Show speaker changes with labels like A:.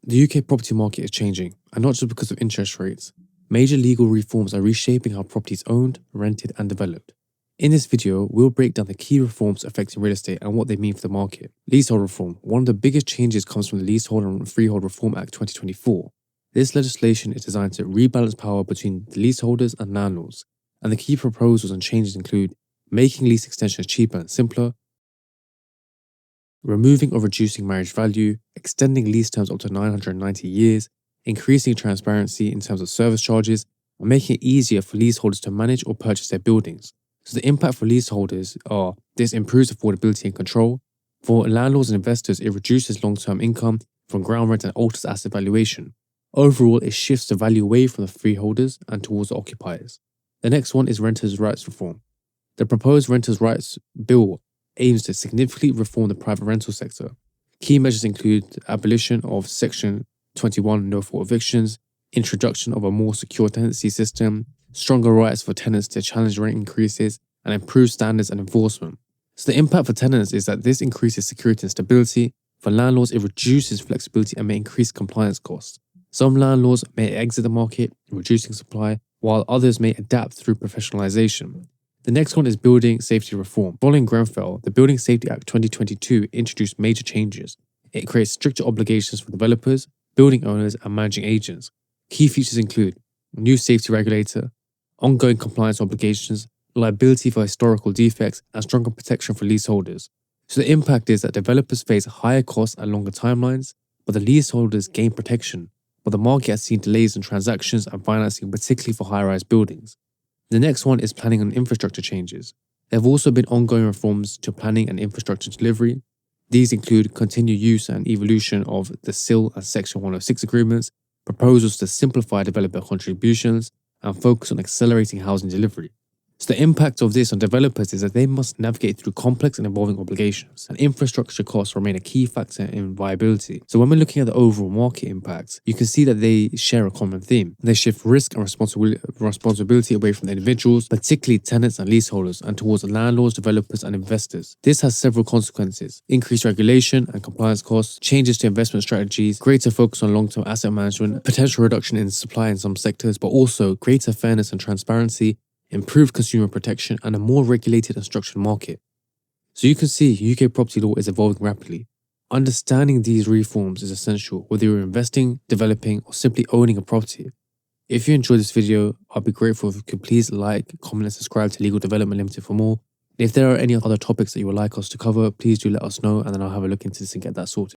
A: The UK property market is changing, and not just because of interest rates. Major legal reforms are reshaping how property is owned, rented, and developed. In this video, we'll break down the key reforms affecting real estate and what they mean for the market. Leasehold reform. One of the biggest changes comes from the Leasehold and Freehold Reform Act 2024. This legislation is designed to rebalance power between the leaseholders and landlords, and the key proposals and changes include making lease extensions cheaper and simpler, removing or reducing marriage value, extending lease terms up to 990 years, increasing transparency in terms of service charges, and making it easier for leaseholders to manage or purchase their buildings. So the impact for leaseholders are this improves affordability and control. For landlords and investors, it reduces long-term income from ground rent and alters asset valuation. Overall, it shifts the value away from the freeholders and towards the occupiers. The next one is renters' rights reform. The proposed renters' rights bill aims to significantly reform the private rental sector. Key measures include the abolition of Section 21 no-fault evictions, introduction of a more secure tenancy system, stronger rights for tenants to challenge rent increases, and improved standards and enforcement. So the impact for tenants is that this increases security and stability. For landlords, it reduces flexibility and may increase compliance costs. Some landlords may exit the market, reducing supply, while others may adapt through professionalization. The next one is building safety reform. Following Grenfell, the Building Safety Act 2022 introduced major changes. It creates stricter obligations for developers, building owners, and managing agents. Key features include new safety regulator, ongoing compliance obligations, liability for historical defects, and stronger protection for leaseholders. So the impact is that developers face higher costs and longer timelines, but the leaseholders gain protection. But the market has seen delays in transactions and financing, particularly for high-rise buildings. The next one is planning and infrastructure changes. There have also been ongoing reforms to planning and infrastructure delivery. These include continued use and evolution of the SIL and Section 106 agreements, proposals to simplify developer contributions, and focus on accelerating housing delivery. So the impact of this on developers is that they must navigate through complex and evolving obligations, and infrastructure costs remain a key factor in viability. So when we're looking at the overall market impacts, you can see that they share a common theme. They shift risk and responsibility away from the individuals, particularly tenants and leaseholders, and towards landlords, developers, and investors. This has several consequences: increased regulation and compliance costs, changes to investment strategies, greater focus on long-term asset management, potential reduction in supply in some sectors, but also greater fairness and transparency, improved consumer protection, and a more regulated and structured market. So you can see UK property law is evolving rapidly. Understanding these reforms is essential whether you're investing, developing, or simply owning a property. If you enjoyed this video, I'd be grateful if you could please like, comment, and subscribe to Legal Development Limited for more. And if there are any other topics that you would like us to cover, please do let us know, and then I'll have a look into this and get that sorted.